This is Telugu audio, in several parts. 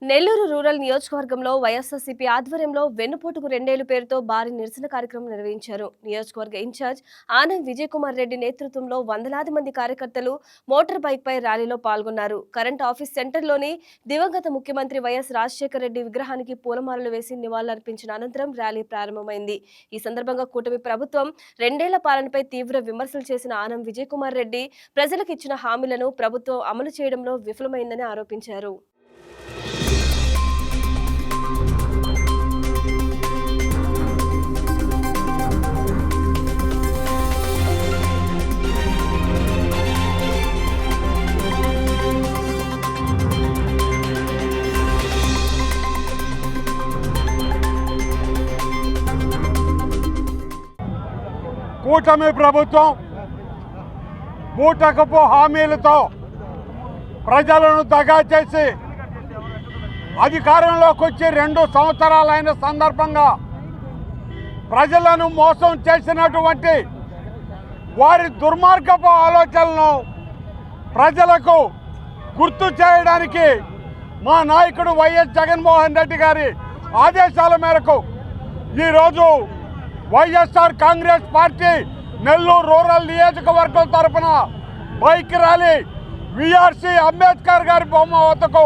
నెల్లూరు రూరల్ నియోజకవర్గంలో వైఎస్ఆర్సీపీ ఆధ్వర్యంలో వెన్నుపోటుకు 2 ఏళ్ల పేరుతో భారీ నిరసన కార్యక్రమం నిర్వహించారు. నియోజకవర్గ ఇన్ఛార్జ్ ఆనంద్ విజయ్ కుమార్ రెడ్డి నేతృత్వంలో వందలాది మంది కార్యకర్తలు మోటార్ బైక్ పై ర్యాలీలో పాల్గొన్నారు. కరెంట్ ఆఫీస్ సెంటర్లోని దివంగత ముఖ్యమంత్రి వైఎస్ రాజశేఖర రెడ్డి విగ్రహానికి పూలమాలలు వేసి నివాళులర్పించిన అనంతరం ర్యాలీ ప్రారంభమైంది. ఈ సందర్భంగా కూటమి ప్రభుత్వం 2 ఏళ్ల పాలనపై తీవ్ర విమర్శలు చేసిన ఆనంద్ విజయ్ కుమార్ రెడ్డి ప్రజలకు ఇచ్చిన హామీలను ప్రభుత్వం అమలు చేయడంలో విఫలమైందని ఆరోపించారు. కూటమి ప్రభుత్వం బూటకపు హామీలతో ప్రజలను దగా చేసి అధికారంలోకి వచ్చి 2 సంవత్సరాలైన సందర్భంగా ప్రజలను మోసం చేసినటువంటి వారి దుర్మార్గపు ఆలోచనలను ప్రజలకు గుర్తు చేయడానికి మా నాయకుడు వైఎస్ జగన్మోహన్ రెడ్డి గారి ఆదేశాల మేరకు ఈరోజు వైఎస్ఆర్ కాంగ్రెస్ పార్టీ నెల్లూరు రూరల్ నియోజకవర్గం తరఫున బైక్ ర్యాలీ విఆర్సి అంబేద్కర్ గారి బొమ్మ వద్దకు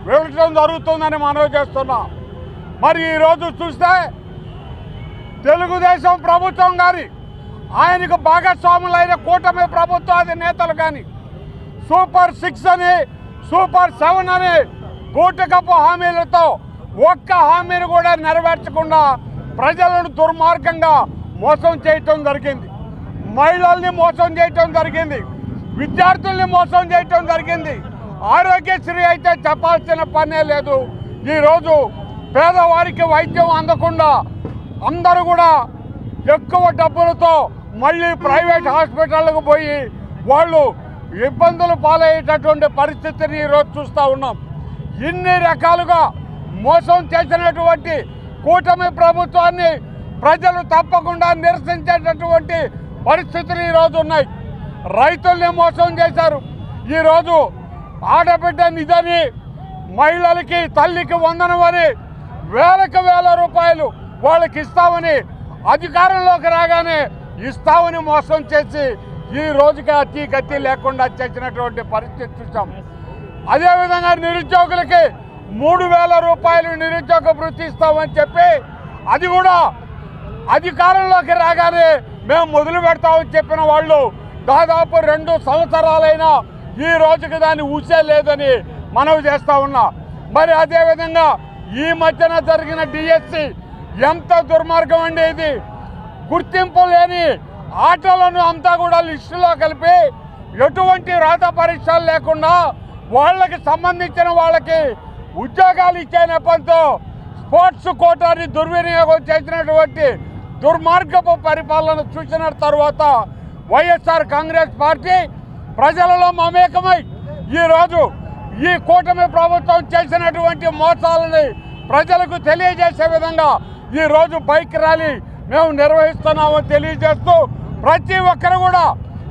వెళ్ళడం జరుగుతుందని మనవి చేస్తున్నా. మరి ఈరోజు చూస్తే తెలుగుదేశం ప్రభుత్వం కానీ ఆయనకు భాగస్వాములైన కూటమి ప్రభుత్వ అధినేతలు కానీ సూపర్ 6 అని సూపర్ 7 అని బూటకపు హామీలతో ఒక్క హామీని కూడా నెరవేర్చకుండా ప్రజలను దుర్మార్గంగా మోసం చేయటం జరిగింది. మహిళల్ని మోసం చేయటం జరిగింది. విద్యార్థుల్ని మోసం చేయటం జరిగింది. ఆరోగ్యశ్రీ అయితే చెప్పాల్సిన పనే లేదు. ఈరోజు పేదవారికి వైద్యం అందకుండా అందరూ కూడా ఎక్కువ డబ్బులతో మళ్ళీ ప్రైవేట్ హాస్పిటల్కు పోయి వాళ్ళు ఇబ్బందులు పాలయ్యేటటువంటి పరిస్థితిని ఈరోజు చూస్తూ ఉన్నాం. ఇన్ని రకాలుగా మోసం చేసినటువంటి కూటమి ప్రభుత్వాన్ని ప్రజలు తప్పకుండా నిరసించేటటువంటి పరిస్థితులు ఈరోజు ఉన్నాయి. రైతుల్ని మోసం చేశారు. ఈరోజు ఆడబిడ్డ నిధని మహిళలకి తల్లికి వందనం అని వేల రూపాయలు వాళ్ళకి ఇస్తామని అధికారంలోకి రాగానే ఇస్తామని మోసం చేసి ఈ రోజుకి అతి గతి లేకుండా చేసినటువంటి పరిస్థితి చూసాం. అదేవిధంగా నిరుద్యోగులకి 3,000 రూపాయలు నిరుద్యోగ వృత్తి ఇస్తామని చెప్పి అది కూడా అధికారంలోకి రాగానే మేము మొదలు పెడతామని చెప్పిన వాళ్ళు దాదాపు 2 సంవత్సరాలైనా ఈ రోజుకి దాన్ని ఊసే లేదని మనవి చేస్తూ ఉన్నా. మరి అదేవిధంగా ఈ మధ్యన జరిగిన డిఎస్సి ఎంత దుర్మార్గం అండి. ఇది గుర్తింపు లేని ఆటోలను అంతా కూడా లిస్టులో కలిపి ఎటువంటి రాత పరీక్షలు లేకుండా వాళ్ళకి సంబంధించిన వాళ్ళకి ఉద్యోగాలు ఇచ్చే నెపంతో స్పోర్ట్స్ కోటాని దుర్వినియోగం చేసినటువంటి దుర్మార్గపు పరిపాలన చూసిన తర్వాత వైఎస్ఆర్ కాంగ్రెస్ పార్టీ ప్రజలలో మమేకమై ఈరోజు ఈ కూటమి ప్రభుత్వం చేసినటువంటి మోసాలని ప్రజలకు తెలియజేసే విధంగా ఈరోజు బైక్ ర్యాలీ మేము నిర్వహిస్తున్నామని తెలియజేస్తూ ప్రతి ఒక్కరు కూడా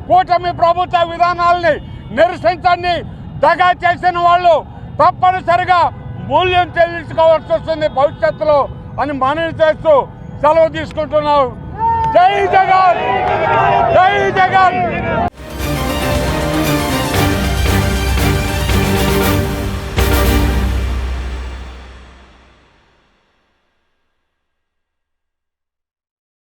కూటమి ప్రభుత్వ విధానాలని నిరసించండి. దగా చేసిన వాళ్ళు తప్పనిసరిగా మూల్యం చెల్లించుకోవాల్సి వస్తుంది భవిష్యత్తులో అని మనవి చేస్తూ సెలవు తీసుకుంటున్నాం. జై జగన్, జై జగన్.